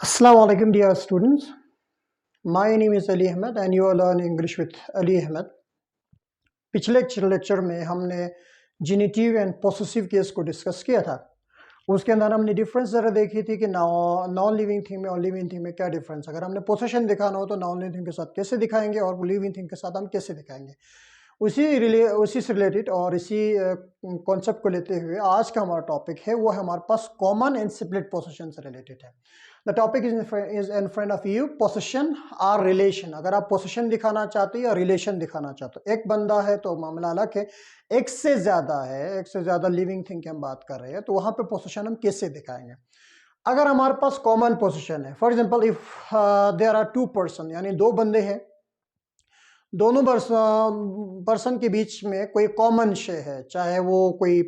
Assalamu alaikum dear students. My name is Ali Ahmed and you are learning English with Ali Ahmed. पिछले lecture में हमने जेनिटिव and possessive case को discuss किया था। उसके अंदर हमने डिफरेंस ज़रा देखी थी कि नॉन लिविंग थिंग में और लिविंग थिंग में क्या डिफरेंस। अगर हमने पोसेशन दिखाना हो तो नॉन लिविंग थिंग के साथ कैसे दिखाएंगे और लिविंग थिंग के साथ हम कैसे दिखाएंगे। उसी से रिलेटेड और इसी कॉन्सेप्ट को लेते हुए आज का हमारा टॉपिक है वो हमारे पास कॉमन एंड स्प्लिट पोसेशन से रिलेटेड है। The topic is in front of you, possession और रिलेशन। अगर आप पोसेशन दिखाना चाहते हो या रिलेशन दिखाना चाहते हो, एक बंदा है तो मामला अलग है, एक से ज़्यादा है, एक से ज़्यादा लिविंग थिंग की हम बात कर रहे हैं, तो वहाँ पे पोसेशन हम कैसे दिखाएंगे। अगर हमारे पास कॉमन पोसेशन है, for example if there are two person, यानी दो बंदे हैं, दोनों पर्सन के बीच में कोई कॉमन शे है, चाहे वो कोई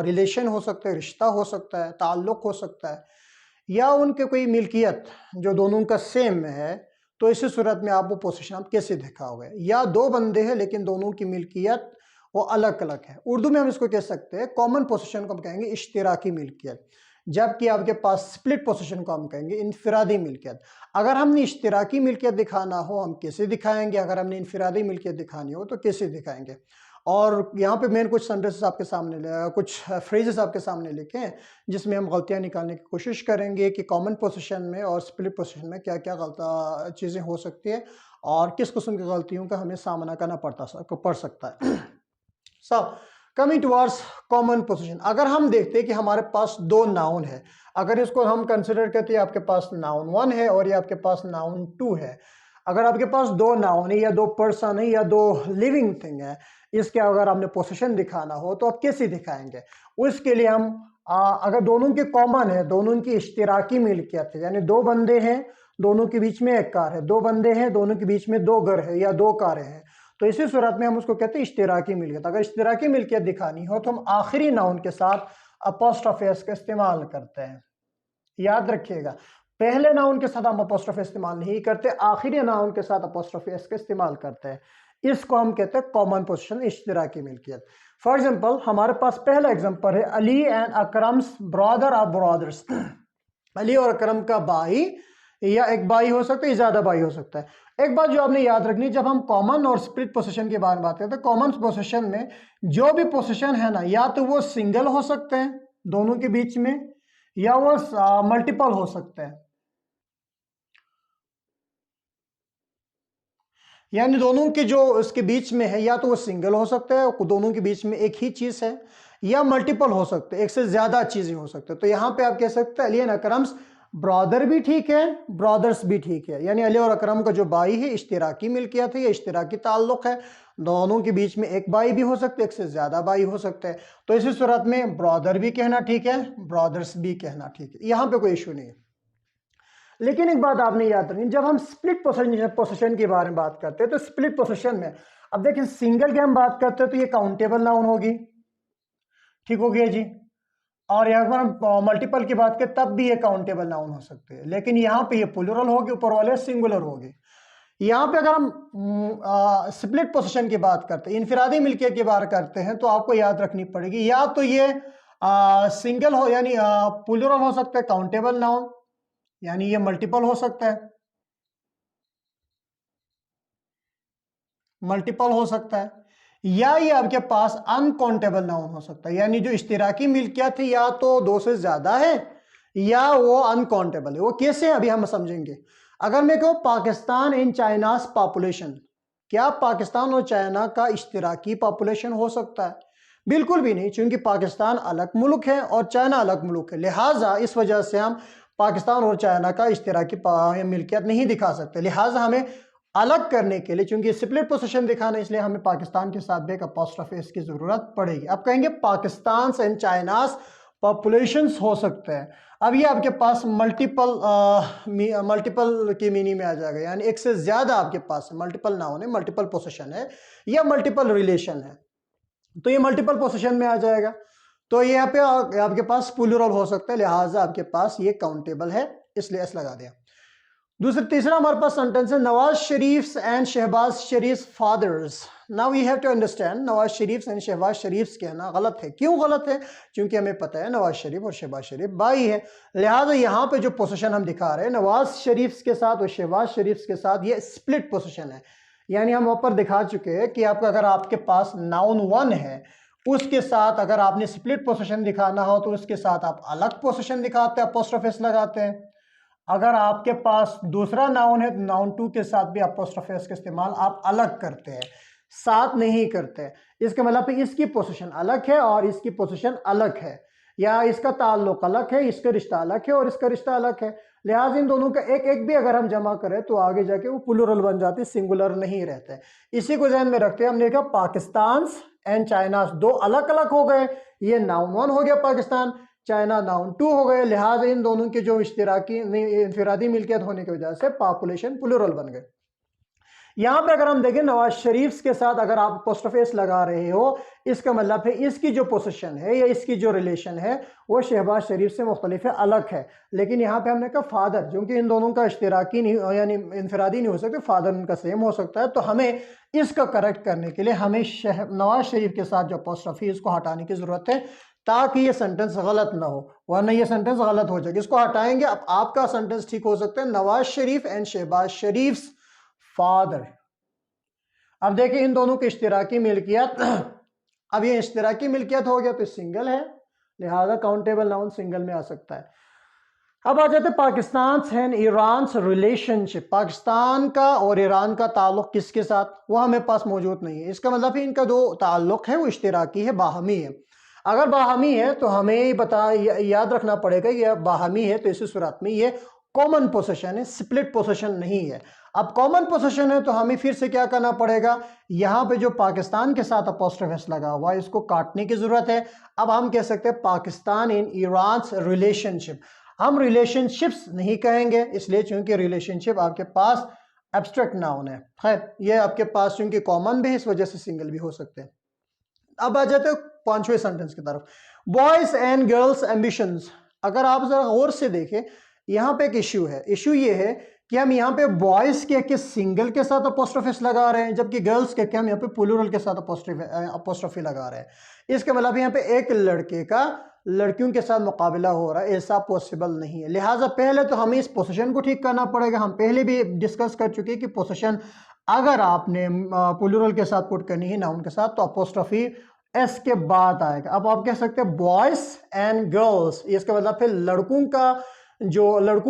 रिलेशन हो सकता है, रिश्ता हो सकता है, ताल्लुक हो सकता है, या उनके कोई मिल्कियत जो दोनों का सेम है, तो इसी सूरत में आप वो पोजीशन आप कैसे दिखाओगे। या दो बंदे हैं लेकिन दोनों की मिल्कियत वो अलग अलग है। उर्दू में हम इसको कह सकते हैं कॉमन पोजीशन को हम कहेंगे इश्तिराकी मिल्कियत, जबकि आपके पास स्प्लिट पोजीशन को हम कहेंगे इनफिरादी मिल्कियत। अगर हमने इश्तिराकी मिल्कियत दिखाना हो हम कैसे दिखाएंगे, अगर हमने इनफिरादी मिल्कियत दिखानी हो तो कैसे दिखाएंगे। और यहाँ पे मैंने कुछ सेंटेंसेस आपके सामने कुछ फ्रेजेस आपके सामने लिखे हैं जिसमें हम गलतियाँ निकालने की कोशिश करेंगे कि कॉमन पोजीशन में और स्प्लिट पोजीशन में क्या क्या गलत चीज़ें हो सकती है और किस किस्म की गलतियों का हमें सामना करना पड़ सकता है। So coming towards common position, अगर हम देखते हैं कि हमारे पास दो नाउन है, अगर इसको हम कंसिडर करते हैं आपके पास नाउन 1 है और ये आपके पास नाउन 2 है। अगर आपके पास दो नाउन है या दो पर्सन है या दो लिविंग थिंग है, इसके अगर आपने पोजीशन दिखाना हो तो आप कैसे दिखाएंगे। उसके लिए हम अगर दोनों के कॉमन है, दोनों की इश्तिराकी मिल्कियत है, यानी दो बंदे हैं दोनों के बीच में एक कार है, दो बंदे हैं दोनों के बीच में दो घर है या दो कारें हैं, तो इसी सूरत में हम उसको कहते हैं इश्तिराकी मिल्कियत। अगर इश्तिराकी मिल्कियत दिखानी हो तो हम आखिरी नाउन के साथ अपोस्ट्रोफी एस का इस्तेमाल करते हैं। याद रखिएगा, पहले नाउन के साथ हम अपोस्ट्रोफी इस्तेमाल नहीं करते, आखिरी नाउन के साथ अपोस्ट्रोफी एस का इस्तेमाल करते हैं। इसको हम कहते हैं कॉमन पोजीशन, इश्तिराकी मिल्कियत। फॉर एग्जाम्पल हमारे पास पहला एग्जाम्पल है Ali and Akram's brother are brothers. Ali और अकरम का भाई, या एक भाई हो सकता है, ज्यादा भाई हो सकता है। एक बात जो आपने याद रखनी, जब हम कॉमन और स्प्लिट पोजीशन के बारे में बात करते हैं, कॉमन पोजीशन में जो भी पोजीशन है ना, या तो वो सिंगल हो सकते हैं दोनों के बीच में, या वो मल्टीपल हो सकते हैं, यानी दोनों के जो उसके बीच में है, या तो वो सिंगल हो सकता है, दोनों के बीच में एक ही चीज है, या मल्टीपल हो सकते हैं, एक से ज्यादा चीजें हो सकते हैं। तो यहां पे आप कह सकते हैं अली एंड अकरम्स ब्रदर भी ठीक है, ब्रदर्स भी ठीक है, यानी अली और अकरम का जो भाई है इश्तिराकी मिल्कियत है या इश्तिराकी ताल्लुक है, दोनों के बीच में एक भाई भी हो सकते हैं, एक से ज्यादा भाई हो सकते हैं। तो इसी सूरत में ब्रदर भी कहना ठीक है, ब्रदर्स भी कहना ठीक है, यहां पे कोई इशू नहीं है। लेकिन एक बात आपने याद रखनी, जब हम स्प्लिट पोजीशन के बारे में बात करते हैं तो स्प्लिट पोजीशन में अब देखिए सिंगल की हम बात करते हैं तो ये काउंटेबल नाउन होगी, ठीक हो गया जी। और यहाँ पर हम मल्टीपल की बात करें तब भी ये काउंटेबल नाउन हो सकते हैं, लेकिन यहाँ पे ये प्लूरल होगी, ऊपर वाले सिंगुलर होगी। यहाँ पे अगर हम स्प्लिट पोजीशन की बात करते हैं, इनफिरादी मिल्कियत की बात करते हैं, तो आपको याद रखनी पड़ेगी या तो ये सिंगल हो यानी प्लूरल हो सकता है काउंटेबल नाउन, यानी ये मल्टीपल हो सकता है, मल्टीपल हो सकता है, या ये आपके पास अनकाउंटेबल नाउन हो सकता है, यानी जो इश्तिराकी मिल्कियत है या तो दो से ज्यादा है या वो अनकाउंटेबल है। वो कैसे अभी हम समझेंगे। अगर मैं कहूँ पाकिस्तान इन चाइनास पॉपुलेशन, क्या पाकिस्तान और चाइना का इश्तिराकी पॉपुलेशन हो सकता है? बिल्कुल भी नहीं, क्योंकि पाकिस्तान अलग मुल्क है और चाइना अलग मुल्क है, लिहाजा इस वजह से हम पाकिस्तान और चाइना का इश्तिराकी मिल्कियत नहीं दिखा सकते। लिहाजा हमें अलग करने के लिए, चूंकि स्प्लिट पोजीशन दिखाना, इसलिए हमें पाकिस्तान के साथ एक अपोस्ट्रोफी एस की जरूरत पड़ेगी। अब कहेंगे पाकिस्तान एंड चाइनास पॉपुलेशंस हो सकते हैं। अब ये आपके पास मल्टीपल की मीनिंग में आ जाएगा, यानी एक से ज्यादा आपके पास मल्टीपल नाउन है, मल्टीपल पोजीशन है या मल्टीपल रिलेशन है, तो ये मल्टीपल पोजीशन में आ जाएगा। तो ये यहाँ पे आपके पास प्लूरल हो सकता है, लिहाजा आपके पास ये काउंटेबल है, इसलिए एस लगा दिया। तीसरा हमारे पास सेंटेंस है Nawaz Sharif and Shahbaz Sharif fathers. Now we have to understand Nawaz Sharif and Shahbaz Sharif कहना गलत है। क्यों गलत है? क्योंकि हमें पता है नवाज शरीफ और शहबाज शरीफ भाई है, लिहाजा यहाँ पे जो पोजीशन हम दिखा रहे हैं नवाज शरीफ के साथ और शहबाज शरीफ के साथ, ये स्प्लिट पोजीशन है। यानी हम ऊपर दिखा चुके हैं कि आपका अगर आपके पास नाउन 1 है, उसके साथ अगर आपने स्प्लिट पोजीशन दिखाना हो तो उसके साथ आप अलग पोजीशन दिखाते हैं, अपोस्ट्रोफी लगाते हैं। अगर आपके पास दूसरा नाउन है तो नाउन 2 के साथ भी अपोस्ट्रोफी का इस्तेमाल आप अलग करते हैं, साथ नहीं करते। इसके मतलब इसकी पोजीशन अलग है और इसकी पोजीशन अलग है, या इसका ताल्लुक अलग है, इसका रिश्ता अलग है और इसका रिश्ता अलग है। लिहाजा इन दोनों का एक एक भी अगर हम जमा करें तो आगे जाके वो प्लूरल बन जाते, सिंगुलर नहीं रहते। इसी को ध्यान में रखते हैं हमने कहा पाकिस्तान एंड चाइना दो अलग अलग हो गए, ये नाउन 1 हो गया पाकिस्तान, चाइना नाउन 2 हो गए। लिहाजा इन दोनों के जो इश्तिराकी इंफरादी मिल्कियत होने की वजह से पॉपुलेशन प्लूरल बन गए। यहां पे अगर हम देखें नवाज शरीफ के साथ अगर आप अपोस्ट्रोफेस लगा रहे हो, इसका मतलब है इसकी जो पोजीशन है या इसकी जो रिलेशन है वो शहबाज शरीफ से मुख्तलिफ है, अलग है। लेकिन यहाँ पे हमने कहा फादर, क्योंकि इन दोनों का इश्तिराकी नहीं यानी इनफरादी नहीं हो सकते, फादर उनका सेम हो सकता है, तो हमें इसका करेक्ट करने के लिए हमें नवाज शरीफ के साथ जो अपोस्ट्रोफी इसको हटाने की जरूरत है ताकि ये सेंटेंस गलत ना हो, वरना ये सेंटेंस गलत हो जाएगा। इसको हटाएंगे, अब आपका सेंटेंस ठीक हो सकता है, Nawaz Sharif and Shahbaz Sharif father. अब देखिए इन दोनों की इश्तिराकी मिल्कियत अब ये इश्तिराकी मिल्कियत हो गया तो सिंगल है, लिहाजा काउंटेबल नाउन सिंगल में आ सकता है। अब आ जाते Pakistan and Iran relationship. Pakistan का और ईरान का ताल्लुक किसके साथ, वो हमें पास मौजूद नहीं है। इसका मतलब है इनका जो ताल्लुक है वो इश्तिराकी है, बाहमी है। अगर बाहमी है तो हमें याद रखना पड़ेगा कि बाहमी है तो इसी सूरत में ये कॉमन पोजीशन है, स्प्लिट पोजीशन नहीं है। अब कॉमन पोजीशन है तो हमें फिर से क्या करना पड़ेगा, यहां पे जो पाकिस्तान के साथ अपोस्ट्रोफी लगा हुआ है इसको काटने की जरूरत है। अब हम कह सकते हैं पाकिस्तान इन ईरान रिलेशनशिप। हम रिलेशनशिप्स नहीं कहेंगे इसलिए क्योंकि रिलेशनशिप आपके पास एब्स्ट्रैक्ट नाउन है, खैर ये आपके पास क्योंकि कॉमन भी है इस वजह से सिंगल भी हो सकते हैं। अब आ जाते हैं 5वें सेंटेंस की तरफ, बॉयज एंड गर्ल्स एम्बिशंस। अगर आप जरा गौर से देखें यहाँ पे एक इशू है, इशू ये है कि हम यहाँ पे बॉयज के सिंगल के साथ अपोस्ट्रोफिस लगा रहे हैं, जबकि गर्ल्स के हम यहाँ पे प्लूरल के साथ अपोस्ट्रोफी लगा रहे हैं। इसके मतलब यहाँ पे एक लड़के का लड़कियों के साथ मुकाबला हो रहा है, ऐसा पॉसिबल नहीं है। लिहाजा पहले तो हमें इस पोजीशन को ठीक करना पड़ेगा। हम पहले भी डिस्कस कर चुके हैं कि पोजीशन अगर आपने प्लूरल के साथ पुट करनी है नाउन के साथ तो अपोस्ट्रोफी एस के बाद आएगा। अब आप कह सकते हैं बॉयज एंड गर्ल्स, इसका मतलब है लड़कों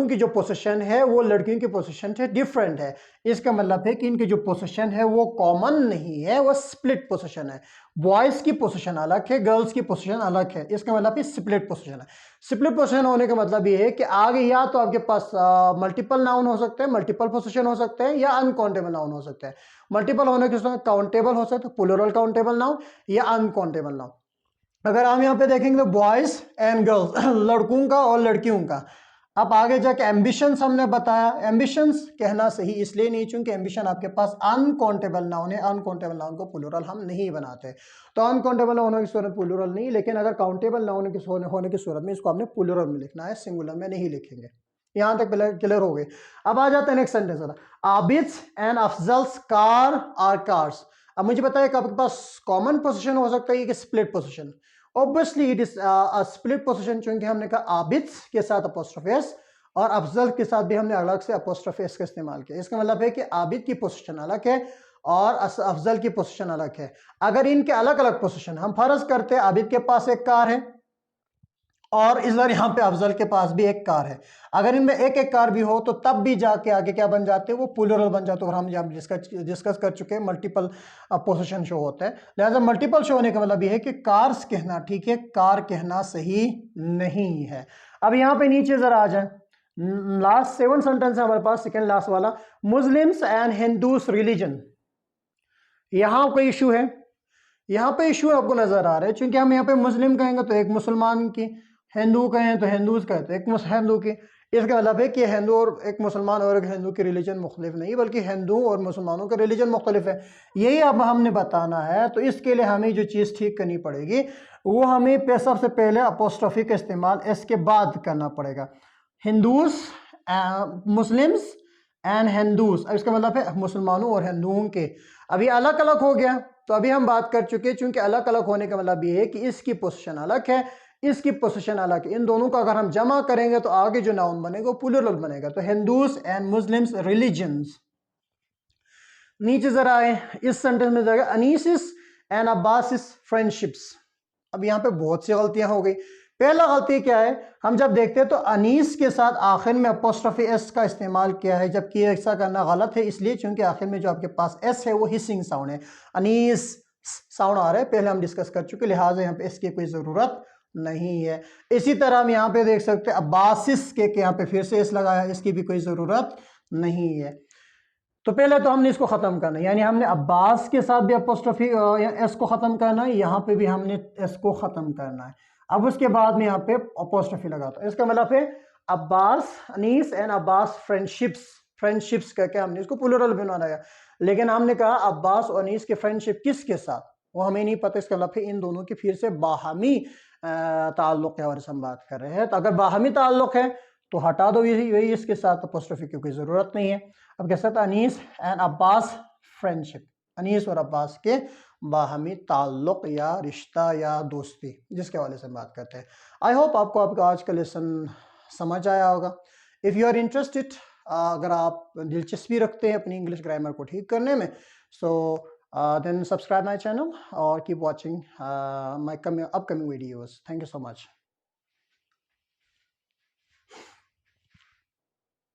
की जो पोजीशन है वो लड़कियों की पोजीशन से डिफरेंट है। इसका मतलब है कि इनकी जो पोजीशन है वो कॉमन नहीं है, वो स्प्लिट पोजीशन है। बॉयज की पोजीशन अलग है, गर्ल्स की पोजीशन अलग है, इसका मतलब स्प्लिट पोजीशन है। स्प्लिट पोजीशन होने का मतलब ये है कि आगे या तो आपके पास मल्टीपल नाउन हो सकते हैं, मल्टीपल पोजीशन हो सकते हैं, या अनकाउंटेबल नाउन हो सकते हैं। मल्टीपल होने के साथ काउंटेबल हो सकते हैं, प्लूरल काउंटेबल नाउन या अनकाउंटेबल नाउन। अगर हम यहाँ पे देखेंगे तो बॉयज एंड गर्ल्स, लड़कों का और लड़कियों का। अब आगे जाके एम्बिशंस हमने बताया, एम्बिशंस कहना सही इसलिए नहीं चूंकि एम्बिशन आपके पास अनकाउंटेबल नाउन है, अनकाउंटेबल नाउन को प्लूरल हम नहीं बनाते, तो अनकाउंटेबल होने की सूरत प्लूरल नहीं, लेकिन अगर काउंटेबल नाउन होने की सूरत में इसको हमने प्लूरल में लिखना है, सिंगुलर में नहीं लिखेंगे। यहां तक क्लियर हो गए। अब आ जाता है next sentence, Abid's and Afzal's car are cars. अब मुझे बताइए आपके पास कॉमन पोजीशन हो सकता है कि split position. Obviously it is split position, चूंकि हमने कहा आबिद्स के साथ अपोस्ट्रोफेस और अफजल के साथ भी हमने अलग से अपोस्ट्रोफेस का इस्तेमाल किया। इसका मतलब है कि आबिद की पोजीशन अलग है और अफजल की पोजीशन अलग है। अगर इनके अलग अलग पोजीशन, हम फर्ज करते हैं आबिद के पास एक कार है और इस बार यहाँ पे अफजल के पास भी एक कार है, अगर इनमें एक एक कार भी हो तो तब भी जाके आगे क्या बन जाते हैं, वो प्लूरल बन जाते हैं। और हम जब डिस्कस कर चुके हैं मल्टीपल पोजीशन शो होते हैं, लिहाजा मल्टीपल शो होने का मतलब ये है कि कार्स कहना ठीक है, कार कहना सही नहीं है। अब यहाँ पे नीचे जरा आ जाए, लास्ट 7 सेंटेंस है हमारे पास, सेकेंड लास्ट वाला, मुस्लिम्स एंड हिंदूस रिलीजन। यहाँ कोई इशू है, यहाँ पे इशू आपको नजर आ रहा है, क्योंकि हम यहाँ पे मुस्लिम कहेंगे तो एक मुसलमान की, हिंदू कहें तो हिंदूज कहें तो एक हिंदू की। इसका मतलब है कि हिंदू और एक मुसलमान और एक हिंदू की रिलीजन मुख्तलिफ नहीं, बल्कि हिंदू और मुसलमानों के रिलीजन मुख्तलिफ है। यही अब हमने बताना है, तो इसके लिए हमें जो चीज़ ठीक करनी पड़ेगी वो हमें सबसे पहले अपोस्ट्रोफी का इस्तेमाल एस के बाद करना पड़ेगा। हिंदूज, मुस्लिम्स एंड हिंदूज, इसका मतलब है मुसलमानों और हिंदुओं के। अभी अलग अलग हो गया, तो अभी हम बात कर चुके, चूंकि अलग अलग होने का मतलब ये है कि इसकी पोजीशन अलग है, इसकी पोजीशन अलग है, इन दोनों का अगर हम जमा करेंगे तो आगे जो नाउन बनेगा वो प्लूरल बनेगा। तो हिंदूज एंड मुस्लिम्स रिलीजन्स। नीचे जरा आए, इस सेंटेंस में जाएगा अनीसिस एंड अब्बासिस फ्रेंडशिप्स। अब यहाँ पे बहुत सी गलतियां हो गई। पहला गलती क्या है, हम जब देखते हैं तो अनीस के साथ आखिर में अपोस्ट्रोफी एस का इस्तेमाल किया है, जबकि ऐसा करना गलत है, इसलिए क्योंकि आखिर में जो आपके पास एस है वो हिसिंग साउंड है, अनीस साउंड आ रहा है, पहले हम डिस्कस कर चुके, लिहाजा यहाँ पे एस की कोई ज़रूरत नहीं है। इसी तरह हम यहाँ पे देख सकते हैं अब्बासिस के यहाँ पे फिर से एस लगाया, इसकी भी कोई ज़रूरत नहीं है। तो पहले तो हमने इसको ख़त्म करना है, यानी हमने अब्बास के साथ भी अपोस्ट्रोफी एस को ख़त्म करना है, यहाँ पे भी हमने एस को ख़त्म करना है। अब उसके बाद में यहाँ पे अपोस्ट्रोफी लगाता है, इसका मतलब है Abbas Anees and Abbas friendships. Friendships करके हमने इसको प्लूरल बनाना है, लेकिन हमने कहा अब्बास और अनीस की फ्रेंडशिप किसके साथ, वो हमें नहीं पता। इसका मतलब है इन दोनों की फिर से बाहमी ताल्लुक़ के बारे में हम बात कर रहे हैं। तो अगर बाहमी ताल्लुक़ है तो हटा दो यही इसके साथ, अपोस्ट्रोफी की कोई ज़रूरत नहीं है। अब कैसा था, अनीस एंड अब्बास फ्रेंडशिप, अनीस और अब्बास के बाहमी ताल्लुक़ या रिश्ता या दोस्ती, जिसके हवाले से बात करते हैं। आई होप आपको आपका आज का लेसन समझ आया होगा। इफ़ यू आर इंटरेस्टेड, अगर आप दिलचस्पी रखते हैं अपनी इंग्लिश ग्रामर को ठीक करने में, so then subscribe my channel और keep watching my upcoming videos. Thank you so much.